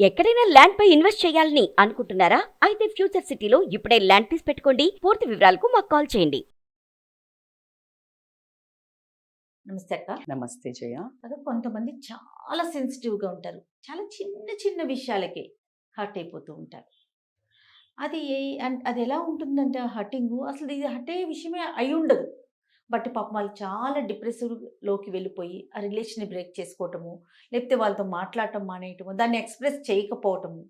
ఎక్కడైనా ల్యాండ్ పై ఇన్వెస్ట్ చేయాలని అనుకుంటున్నారా? అయితే ఫ్యూచర్ సిటీలో ఇప్పుడే ల్యాండ్ పీస్ పెట్టుకోండి. పూర్తి వివరాలకు మాకు కాల్ చేయండి. నమస్తే అక్క. నమస్తే జయ. అదే కొంతమంది చాలా సెన్సిటివ్గా ఉంటారు. చాలా చిన్న చిన్న విషయాలకే హర్ట్ అయిపోతూ ఉంటారు. అది అది ఎలా ఉంటుందంటే హర్టింగ్ అసలు ఇది హర్ట్ అయ్యే విషయమే అయి ఉండదు. బట్ పాపం వాళ్ళు చాలా డిప్రెసివ్లోకి వెళ్ళిపోయి ఆ రిలేషన్ని బ్రేక్ చేసుకోవటము, లేకపోతే వాళ్ళతో మాట్లాడటం మానేయటము, దాన్ని ఎక్స్ప్రెస్ చేయకపోవటము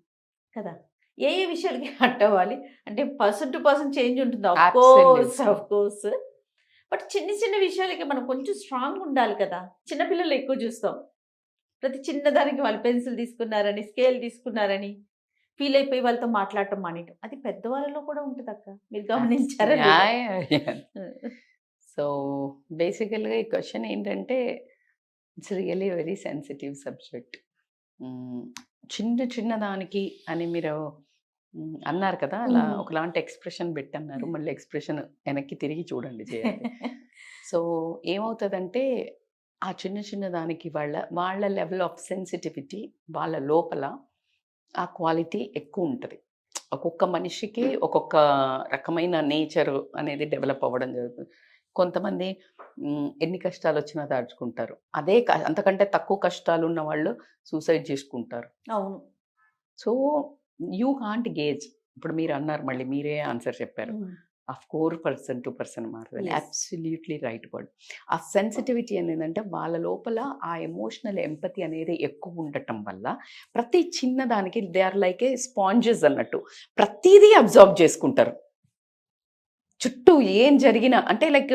కదా. ఏ ఏ విషయాలకి హర్ట్ అవ్వాలి అంటే పర్సన్ టు పర్సన్ చేంజ్ ఉంటుంది. ఆఫ్ కోర్స్ బట్ చిన్న చిన్న విషయాలకి మనం కొంచెం స్ట్రాంగ్ ఉండాలి కదా. చిన్నపిల్లలు ఎక్కువ చూస్తాం. ప్రతి చిన్నదానికి వాళ్ళు పెన్సిల్ తీసుకున్నారని, స్కేల్ తీసుకున్నారని ఫీల్ అయిపోయి వాళ్ళతో మాట్లాడటం మానేయటం. అది పెద్దవాళ్ళలో కూడా ఉంటుంది అక్క. మీరు గమనించారా? సో బేసికల్గా ఈ క్వశ్చన్ ఏంటంటే it's really very sensitive subject. చిన్న చిన్న దానికి అని మీరు అన్నారు కదా, అలా ఒకలాంటి ఎక్స్ప్రెషన్ పెట్టన్నారు. మళ్ళీ ఎక్స్ప్రెషన్ వెనక్కి తిరిగి చూడండి చేయాలి. సో ఏమవుతుందంటే ఆ చిన్న చిన్న దానికి వాళ్ళ లెవెల్ ఆఫ్ సెన్సిటివిటీ, వాళ్ళ లోపల ఆ క్వాలిటీ ఎక్కువ ఉంటుంది. ఒక్కొక్క మనిషికి ఒక్కొక్క రకమైన నేచర్ అనేది డెవలప్ అవ్వడం జరుగుతుంది. కొంతమంది ఎన్ని కష్టాలు వచ్చినా దాచుకుంటారు. అంతకంటే తక్కువ కష్టాలు ఉన్న వాళ్ళు సూసైడ్ చేసుకుంటారు. అవును. So you can't gauge. ఇప్పుడు మీరు అన్నారు, మళ్ళీ మీరే ఆన్సర్ చెప్పారు. Of course person to person మారుతుంది. Absolutely right word. ఆ సెన్సిటివిటీ అనేది వాళ్ళ లోపల ఆ ఎమోషనల్ ఎంపతి అనేది ఎక్కువ ఉండటం వల్ల ప్రతి చిన్నదానికి they are like a sponges అన్నట్టు ప్రతిదీ అబ్జర్వ్ చేసుకుంటారు. చుట్టూ ఏం జరిగినా అంటే లైక్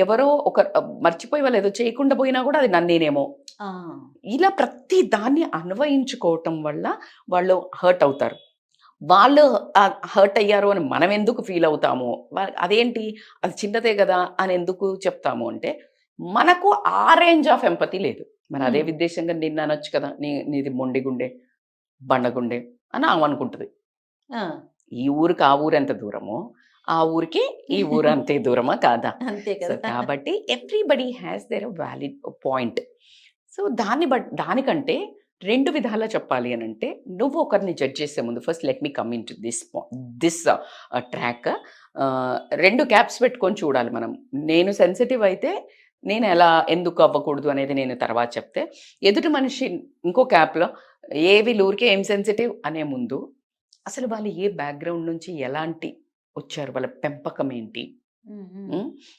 ఎవరో ఒక మర్చిపోయి వాళ్ళు ఏదో చేయకుండా పోయినా కూడా అది నన్నేనేమో ఇలా ప్రతి దాన్ని అన్వయించుకోవటం వల్ల వాళ్ళు హర్ట్ అవుతారు. వాళ్ళు హర్ట్ అయ్యారు అని మనం ఎందుకు ఫీల్ అవుతాము? అదేంటి అది చిన్నదే కదా అని ఎందుకు చెప్తాము అంటే మనకు ఆ రేంజ్ ఆఫ్ ఎంపతి లేదు. మరి అదే విద్దేశంగా నిన్ను అనొచ్చు కదా, నీది మొండి గుండె బండగుండె అని అనుకుంటుంది. ఈ ఊరికి ఆ ఊరు ఎంత దూరమో ఆ ఊరికి ఈ ఊరు అంతే దూరమా కాదా? అంతే కదా. కాబట్టి everybody has their valid point. So దానికంటే రెండు విధాలా చెప్పాలి అని అంటే, నువ్వు ఒకరిని జడ్జ్ చేసే ముందు first let me come in to this track. రెండు క్యాప్స్ పెట్టుకొని చూడాలి మనం. నేను సెన్సిటివ్ అయితే నేను ఎందుకు అవ్వకూడదు అనేది నేను తర్వాత చెప్తే, ఎదుటి మనిషి ఇంకో క్యాప్లో వీళ్ళూరికే ఏం సెన్సిటివ్ అనే ముందు అసలు వాళ్ళు ఏ బ్యాక్గ్రౌండ్ నుంచి ఎలాంటి వచ్చారు, వాళ్ళ పెంపకం ఏంటి,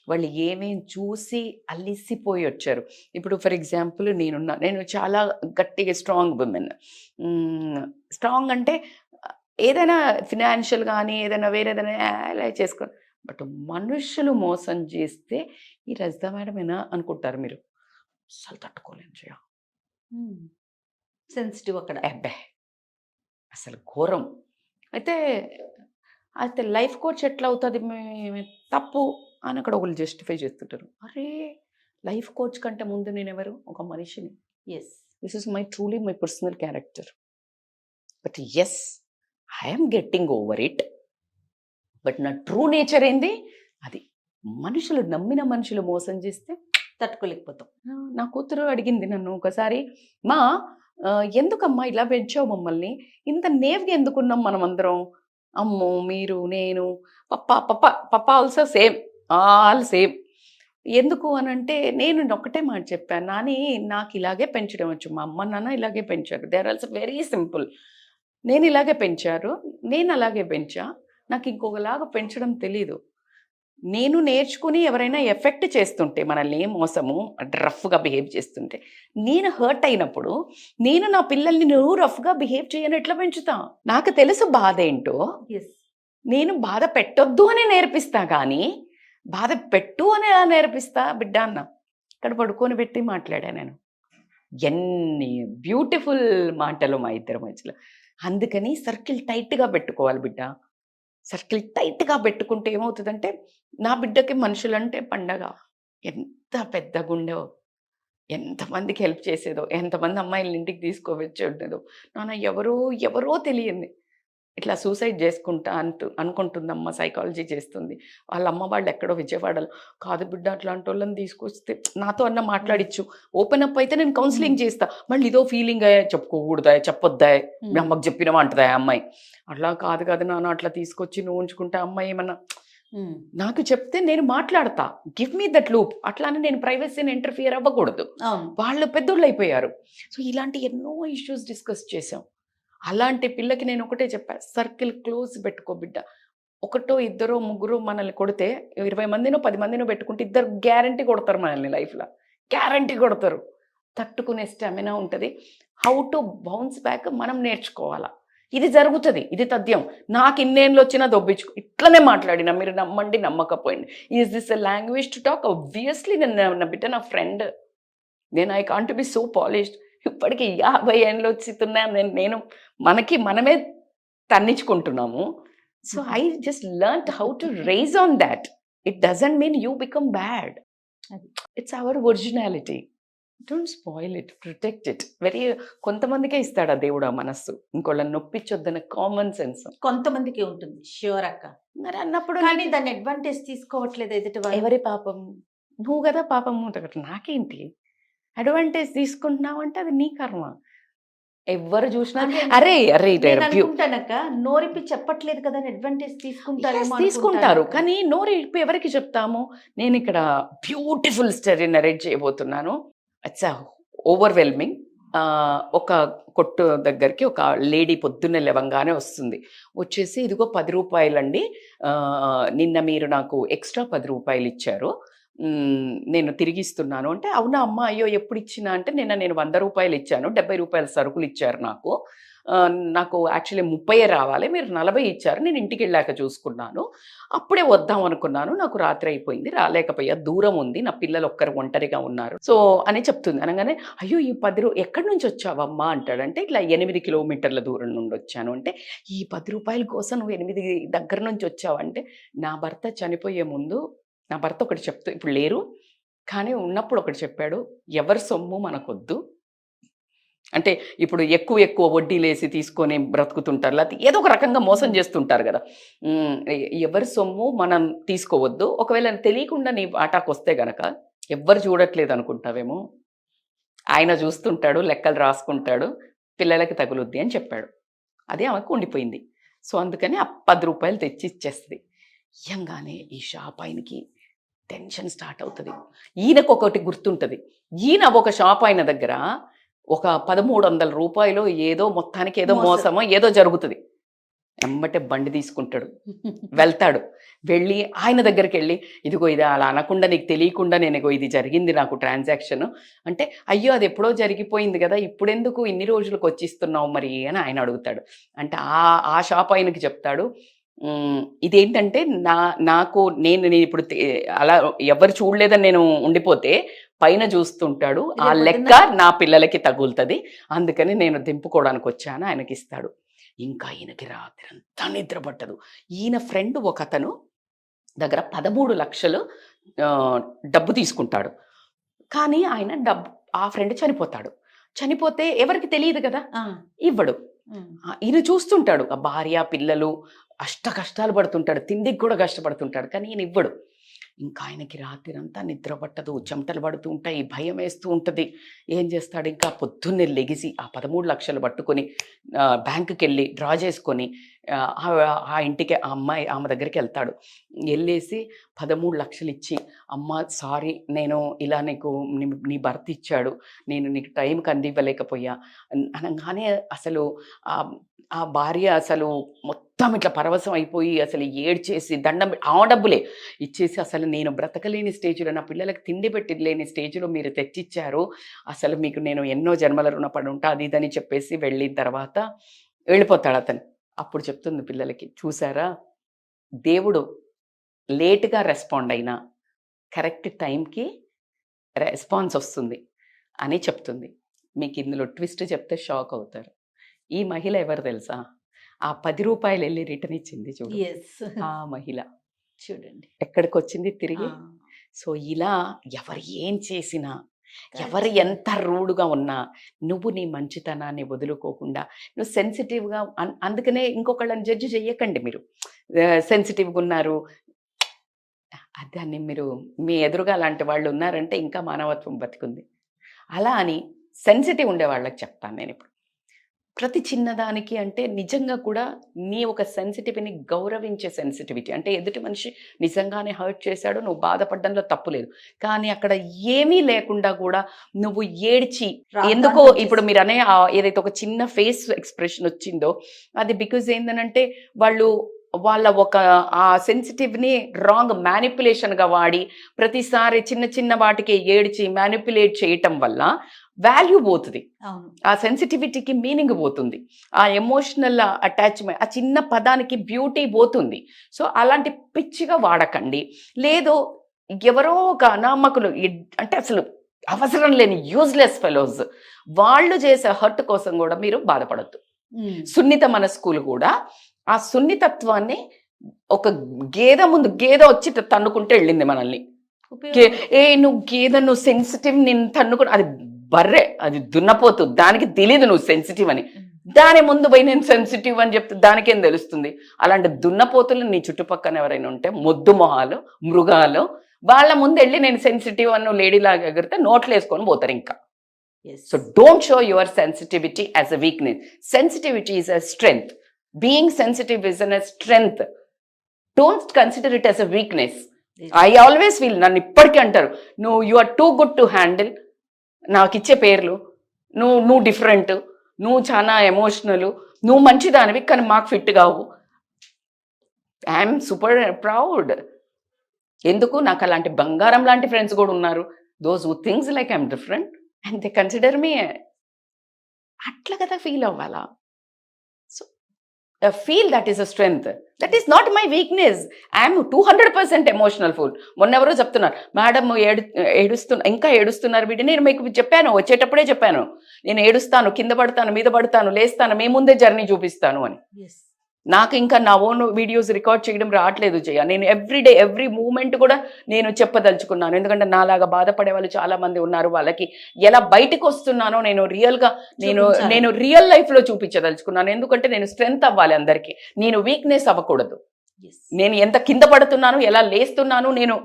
వాళ్ళు ఏమేం చూసి అలిసిపోయి వచ్చారు. ఇప్పుడు ఫర్ ఎగ్జాంపుల్ నేను చాలా గట్టిగా స్ట్రాంగ్ ఉమెన్. స్ట్రాంగ్ అంటే ఏదైనా ఫినాన్షియల్ కానీ ఏదైనా వేరేదైనా అలా చేసుకో. బట్ మనుషులు మోసం చేస్తే ఈ రజిత మేడమేనా అనుకుంటారు మీరు. అసలు తట్టుకోలేను చేయ. సెన్సిటివ్ అక్కడ. అబ్బే అసలు ఘోరం. అయితే లైఫ్ కోచ్ ఎట్లా అవుతుంది తప్పు అని అక్కడ ఒకళ్ళు జస్టిఫై చేస్తుంటారు. అరే లైఫ్ కోచ్ కంటే ముందు నేను ఎవరు? ఒక మనిషిని. Yes, this is truly my personal character. But yes, I'm getting over it. But నా ట్రూ నేచర్ ఏంది? అది మనుషులు నమ్మిన మనుషులు మోసం చేస్తే తట్టుకోలేకపోతాం. నా కూతురు అడిగింది నన్ను ఒకసారి, మా ఎందుకమ్మా ఇలా పెంచావు మమ్మల్ని, ఇంత నేవ్గా ఎందుకున్నాం మనం అందరం, అమ్మో మీరు నేను పప్ప ఆల్సో సేమ్, ఆల్ సేమ్. ఎందుకు అని అంటే నేను ఒకటే మాట చెప్పాను, నాని నాకు ఇలాగే పెంచడం వచ్చు, మా అమ్మ నాన్న ఇలాగే పెంచారు, they are also very simple. నేను ఇలాగే పెంచారు, నేను అలాగే పెంచా, నాకు ఇంకొకలాగా పెంచడం తెలీదు. నేను నేర్చుకుని ఎవరైనా ఎఫెక్ట్ చేస్తుంటే, మనల్ని మోసము రఫ్గా బిహేవ్ చేస్తుంటే నేను హర్ట్ అయినప్పుడు నేను నా పిల్లల్ని నువ్వు రఫ్గా బిహేవ్ చేయని ఎట్లా పెంచుతా? నాకు తెలుసు బాధ ఏంటో. నేను బాధ పెట్టొద్దు అని నేర్పిస్తా, కానీ బాధ పెట్టు అని ఎలా నేర్పిస్తా బిడ్డ అన్న. ఇక్కడ పడుకొని పెట్టి మాట్లాడా నేను. ఎన్ని బ్యూటిఫుల్ మాటలు మా ఇద్దరి మధ్యలో. అందుకని సర్కిల్ టైట్గా పెట్టుకోవాలి బిడ్డ. సర్కిల్ టైట్గా పెట్టుకుంటే ఏమవుతుందంటే, నా బిడ్డకి మనుషులంటే పండగ. ఎంత పెద్దగా ఉండేవో, ఎంతమందికి హెల్ప్ చేసేదో, ఎంతమంది అమ్మాయిలు ఇంటికి తీసుకోవచ్చి ఉండేదో. నాన్న ఎవరో తెలియంది ఇట్లా సూసైడ్ చేసుకుంటా అనుకుంటుందమ్మ, సైకాలజీ చేస్తుంది. వాళ్ళ అమ్మ వాళ్ళు ఎక్కడో విజయవాడలో. కాదు బిడ్డ, అట్లాంటి వాళ్ళని తీసుకొస్తే నాతో అన్న మాట్లాడిచ్చు, ఓపెన్ అప్ అయితే నేను కౌన్సిలింగ్ చేస్తా. మళ్ళీ ఇదో ఫీలింగ్ చెప్పుకోకూడదా, చెప్పొద్దా, మీ అమ్మకి చెప్పినవా అంటదా ఆ అమ్మాయి. అట్లా కాదు కదా నాన్న, అట్లా తీసుకొచ్చి నువ్వు ఉంచుకుంటే అమ్మాయి ఏమన్నా నాకు చెప్తే నేను మాట్లాడతా. Give me that loop. అట్లానే నేను ప్రైవసీని ఇంటర్ఫియర్ అవ్వకూడదు. వాళ్ళు పెద్దోళ్ళు అయిపోయారు. సో ఇలాంటి ఎన్నో ఇష్యూస్ డిస్కస్ చేసాం. అలాంటి పిల్లకి నేను ఒకటే చెప్పా, సర్కిల్ క్లోజ్ పెట్టుకో బిడ్డ. ఒకటో ఇద్దరో ముగ్గురు మనల్ని కొడితే 20 మందినో 10 మందినో పెట్టుకుంటే ఇద్దరు గ్యారంటీ కొడతారు మనల్ని లైఫ్లో, గ్యారంటీ కొడతారు. తట్టుకునే స్టామినా ఉంటుంది. హౌ టు బౌన్స్ బ్యాక్ మనం నేర్చుకోవాలా. ఇది జరుగుతుంది, ఇది తథ్యం. నాకు ఇన్నేళ్ళు వచ్చినా దొబ్బించుకో, ఇట్లనే మాట్లాడినా, మీరు నమ్మండి నమ్మకపోయింది. Is this a language to talk? Obviously నేను నా బిడ్డ నా ఫ్రెండ్, నేను I can't be so polished. ఇప్పటికి 50 ఏళ్ళు వచ్చితున్నా నేను మనమే తన్నించుకుంటున్నాము. So I just learn how to rise on that. It doesn't mean you become bad. It's our originality. Don't spoil it, protect it. కొంతమందికే ఇస్తాడు ఆ దేవుడు ఆ మనస్సు, ఇంకోళ్ళని నొప్పించొద్దన్న కామన్ సెన్స్ కొంతమందికి ఉంటుంది, ష్యూర్ అక్క. మరి అన్నప్పుడు కానీ దాన్ని అడ్వాంటేజ్ తీసుకోవట్లేదు ఎదుటి వాళ్ళు. ఎవరి పాపం? నువ్వు కదా పాపం. నాకేంటి? అడ్వాంటేజ్ తీసుకుంటున్నావు అంటే అది నీ కర్మ. ఎవరు చూసినా అరే అరే అనుకుంటానక్క, నోరిప్పి చెప్పట్లేదు కదా అడ్వాంటేజ్ తీసుకుంటారు. కానీ నోరిప్పి ఎవరికి చెప్తాము? నేను ఇక్కడ బ్యూటిఫుల్ స్టోరీ నరేట్ చేయబోతున్నాను. It's overwhelming. ఒక కొట్టు దగ్గరికి ఒక లేడీ పొద్దున్నే లేవంగానే వస్తుంది. వచ్చేసి ఇదిగో 10 రూపాయలండి, నిన్న మీరు నాకు ఎక్స్ట్రా 10 రూపాయలు ఇచ్చారు, నేను తిరిగిస్తున్నాను అంటే, అవునా అమ్మ, అయ్యో ఎప్పుడు ఇచ్చినా అంటే, నేను 100 రూపాయలు ఇచ్చాను, 70 రూపాయల సరుకులు ఇచ్చారు నాకు యాక్చువల్లీ 30 రావాలి, మీరు 40 ఇచ్చారు, నేను ఇంటికి వెళ్ళాక చూసుకున్నాను, అప్పుడే వద్దాం అనుకున్నాను, నాకు రాత్రి అయిపోయింది, రాలేకపోయా, దూరం ఉంది, నా పిల్లలు ఒక్కరు ఒంటరిగా ఉన్నారు, సో అని చెప్తుంది. అనగానే అయ్యో ఈ 10 ఎక్కడి నుంచి వచ్చావమ్మా అంటాడంటే, ఇట్లా 8 కిలోమీటర్ల దూరం నుండి వచ్చాను అంటే, ఈ 10 రూపాయల కోసం నువ్వు 8 దగ్గర నుంచి వచ్చావంటే, నా భర్త చనిపోయే ముందు నా భర్త ఒకటి చెప్తూ, ఇప్పుడు లేరు కానీ ఉన్నప్పుడు ఒకటి చెప్పాడు, ఎవరి సొమ్ము మనకొద్దు. అంటే ఇప్పుడు ఎక్కువ వడ్డీలేసి తీసుకొని బ్రతుకుతుంటారు, లేకపోతే ఏదో ఒక రకంగా మోసం చేస్తుంటారు కదా. ఎవరి సొమ్ము మనం తీసుకోవద్దు. ఒకవేళ తెలియకుండా నీ ఆటాకు వస్తే గనక ఎవ్వరు చూడట్లేదు అనుకుంటావేమో, ఆయన చూస్తుంటాడు, లెక్కలు రాసుకుంటాడు, పిల్లలకి తగులుద్ది అని చెప్పాడు. అదే ఆమెకు ఉండిపోయింది. సో అందుకని ఆ 10 రూపాయలు తెచ్చి ఇచ్చేస్తుంది. ఇయ్యంగానే ఈ షాప్ ఆయనకి టెన్షన్ స్టార్ట్ అవుతుంది. ఈయనకు ఒకటి గుర్తుంటుంది, ఈయన ఒక షాప్ ఆయన దగ్గర ఒక 1300 రూపాయలు ఏదో మొత్తానికి ఏదో మోసమో ఏదో జరుగుతుంది. ఎమ్మటే బండి తీసుకుంటాడు, వెళ్తాడు. వెళ్ళి ఆయన దగ్గరికి వెళ్ళి, ఇదిగో ఇది అలా అనకుండా నీకు తెలియకుండా నేను ఇది జరిగింది నాకు ట్రాన్సాక్షన్ అంటే, అయ్యో అది ఎప్పుడో జరిగిపోయింది కదా, ఇప్పుడెందుకు ఇన్ని రోజులకు వచ్చిస్తున్నావు మరి అని ఆయన అడుగుతాడు. అంటే ఆ షాప్ ఆయనకి చెప్తాడు, ఇదేంటంటే నేను ఇప్పుడు అలా ఎవరు చూడలేదని నేను ఉండిపోతే పైన చూస్తుంటాడు, ఆ లెక్క నా పిల్లలకి తగులుతుంది, అందుకని నేను దింపుకోవడానికి వచ్చాను, ఆయనకి ఇస్తాడు. ఇంకా ఈయనకి రాత్రి అంతా నిద్ర పట్టదు. ఈయన ఫ్రెండ్ ఒక అతను దగ్గర 13 లక్షలు డబ్బు తీసుకుంటాడు. కానీ ఆయన ఆ ఫ్రెండ్ చనిపోతాడు. చనిపోతే ఎవరికి తెలియదు కదా, ఇవ్వడు. ఈయన చూస్తుంటాడు, ఆ భార్య పిల్లలు కష్టాలు పడుతుంటాడు, తిండికి కూడా కష్టపడుతుంటాడు, కానీ ఈయన ఇవ్వడు. ఇంకా ఆయనకి రాత్రి అంతా నిద్ర పట్టదు, చెమటలు పడుతూ ఉంటాయి, భయం వేస్తూ ఉంటుంది. ఏం చేస్తాడు, ఇంకా పొద్దున్నే లెగిసి ఆ 13 లక్షలు పట్టుకొని బ్యాంకుకి వెళ్ళి డ్రా చేసుకొని ఆ ఇంటికి ఆమె దగ్గరికి వెళ్తాడు. వెళ్ళేసి 13 లక్షలు ఇచ్చి, అమ్మ సారీ, నేను ఇలా నీ భర్త ఇచ్చాడు, నేను నీకు టైంకి అందివ్వలేకపోయా అనగానే అసలు ఆ భార్య అసలు మొత్తం ఇట్లా పరవశం అయిపోయి అసలు ఏడ్చేసి దండం ఆ డబ్బులే ఇచ్చేసి, అసలు నేను బ్రతకలేని స్టేజ్లో, నా పిల్లలకి తిండి పెట్టలేని స్టేజ్లో మీరు తెచ్చిచ్చారు, అసలు మీకు నేను ఎన్నో జన్మల రుణపడి ఉంటా అది ఇదని చెప్పేసి వెళ్ళిన తర్వాత వెళ్ళిపోతాడు అతను. అప్పుడు చెప్తుంది పిల్లలకి, చూసారా దేవుడు లేట్గా రెస్పాండ్ అయినా కరెక్ట్ టైంకి రెస్పాన్స్ వస్తుంది అని చెప్తుంది. మీకు ఇందులో ట్విస్ట్ చెప్తే షాక్ అవుతారు. ఈ మహిళ ఎవరు తెలుసా? ఆ 10 రూపాయలు వెళ్ళి రిటర్న్ ఇచ్చింది చూడు, ఆ మహిళ చూడండి ఎక్కడికి వచ్చింది తిరిగి. సో ఇలా ఎవరు ఏం చేసినా ఎవరు ఎంత రూడ్గా ఉన్నా నువ్వు నీ మంచితనాన్ని వదులుకోకుండా నువ్వు సెన్సిటివ్గా, అందుకనే ఇంకొకళ్ళని జడ్జి చెయ్యకండి మీరు. సెన్సిటివ్గా ఉన్నారు దాన్ని మీరు మీ ఎదురుగా అలాంటి వాళ్ళు ఉన్నారంటే ఇంకా మానవత్వం బతికుంది. అలా అని సెన్సిటివ్ ఉండే వాళ్ళకి చెప్తాను నేను ఇప్పుడు. ప్రతి చిన్నదానికి అంటే నిజంగా కూడా నీ ఒక సెన్సిటివిటీని గౌరవించే సెన్సిటివిటీ, అంటే ఎదుటి మనిషి నిజంగానే హర్ట్ చేశాడు, నువ్వు బాధపడడంలో తప్పు లేదు, కానీ అక్కడ ఏమీ లేకుండా కూడా నువ్వు ఏడ్చి ఎందుకో ఇప్పుడు మీరు అనే ఏదైతే ఒక చిన్న ఫేస్ ఎక్స్ప్రెషన్ వచ్చిందో అది బికాజ్ ఏంటంటే వాళ్ళు వాళ్ళ ఒక ఆ సెన్సిటివ్ని రాంగ్ మ్యానిపులేషన్గా వాడి ప్రతిసారి చిన్న చిన్న వాటికి ఏడ్చి మ్యానిపులేట్ చేయటం వల్ల వాల్యూ పోతుంది, ఆ సెన్సిటివిటీకి మీనింగ్ పోతుంది, ఆ ఎమోషనల్ అటాచ్మెంట్, ఆ చిన్న పదానికి బ్యూటీ పోతుంది. సో అలాంటి పిచ్చిగా వాడకండి. లేదు ఎవరో ఒక అనామకులు అంటే అసలు అవసరం లేని యూజ్లెస్ ఫెలోస్ వాళ్ళు చేసే హర్ట్ కోసం కూడా మీరు బాధపడద్దు. సున్నిత మనస్కులు కూడా ఆ సున్నితత్వాన్ని ఒక గేదె ముందు గేదె వచ్చి తన్నుకుంటే వెళ్ళింది మనల్ని, నువ్వు గేదె నువ్వు సెన్సిటివ్ నేను తన్నుకుంటా, అది బర్రె, అది దున్నపోతు, దానికి తెలియదు నువ్వు సెన్సిటివ్ అని. దాని ముందు పోయి నేను సెన్సిటివ్ అని చెప్తే దానికేం తెలుస్తుంది? అలాంటి దున్నపోతులు నీ చుట్టుపక్కన ఎవరైనా ఉంటే మొద్దు మొహాలు మృగాలు వాళ్ళ ముందు వెళ్ళి నేను సెన్సిటివ్ అని లేడీ లాగా ఎగిరితే నోట్లు వేసుకొని పోతారు ఇంకా. So don't show your sensitivity as a weakness. Sensitivity is a strength. Being sensitive is a strength. Don't consider it as a weakness. I always feel, నన్ను ఇప్పటికీ అంటారు నువ్వు you are too good to handle, నాకు ఇచ్చే పేర్లు నువ్వు different, నువ్వు చాలా ఎమోషనల్, నువ్వు మంచిదానివి కానీ మాకు ఫిట్ కావు. I'm super proud. ఎందుకు నాకు అలాంటి బంగారం లాంటి ఫ్రెండ్స్ కూడా ఉన్నారు. Those who things like I'm different and they consider me. అట్లా కదా ఫీల్ అవ్వాలా? Feel that is a strength. That is not my weakness. I am 200% emotional fool. మొన్న ఎవరో చెప్తున్నారు మేడం ఇంకా ఏడుస్తున్నారు వీడి. నేను మీకు చెప్పాను, వచ్చేటప్పుడే చెప్పాను, నేను ఏడుస్తాను, కింద పడతాను, మీద పడతాను, లేస్తాను, మీ ముందే జర్నీ చూపిస్తాను అని. నాకు ఇంకా నా ఓన్ వీడియోస్ రికార్డ్ చేయడం రావట్లేదు జయ. నేను ఎవ్రీడే ఎవ్రీ మూమెంట్ కూడా నేను చెప్పదలుచుకున్నాను, ఎందుకంటే నాలాగా బాధపడే వాళ్ళు చాలా మంది ఉన్నారు. వాళ్ళకి ఎలా బయటకు వస్తున్నానో నేను రియల్గా నేను రియల్ లైఫ్లో చూపించదలుచుకున్నాను. ఎందుకంటే నేను స్ట్రెంగ్త్ అవ్వాలి అందరికీ, నేను వీక్నెస్ అవ్వకూడదు. నేను ఎంత కింద పడుతున్నాను, ఎలా లేస్తున్నాను, నేను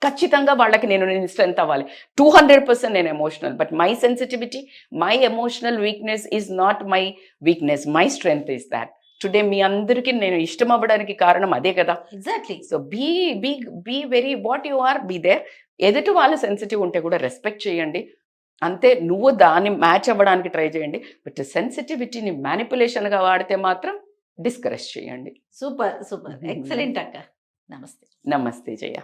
ఖచ్చితంగా వాళ్ళకి నేను స్ట్రెంగ్త్ అవ్వాలి. 200% నేను emotional, but my sensitivity, my emotional weakness is not my weakness, my strength is that. Today మీ అందరికీ నేను ఇష్టం అవ్వడానికి కారణం అదే కదా. Exactly. So be very what you are, be there. ఎదుటి వాళ్ళు సెన్సిటివ్ ఉంటే కూడా రెస్పెక్ట్ చేయండి, అంతే. నువ్వు దాన్ని మ్యాచ్ అవ్వడానికి ట్రై చేయండి, బట్ సెన్సిటివిటీని మ్యానిపులేషన్గా వాడితే మాత్రం డిస్కరేజ్ చేయండి. సూపర్ సూపర్ ఎక్సలెంట్ అక్క. నమస్తే. నమస్తే జయ.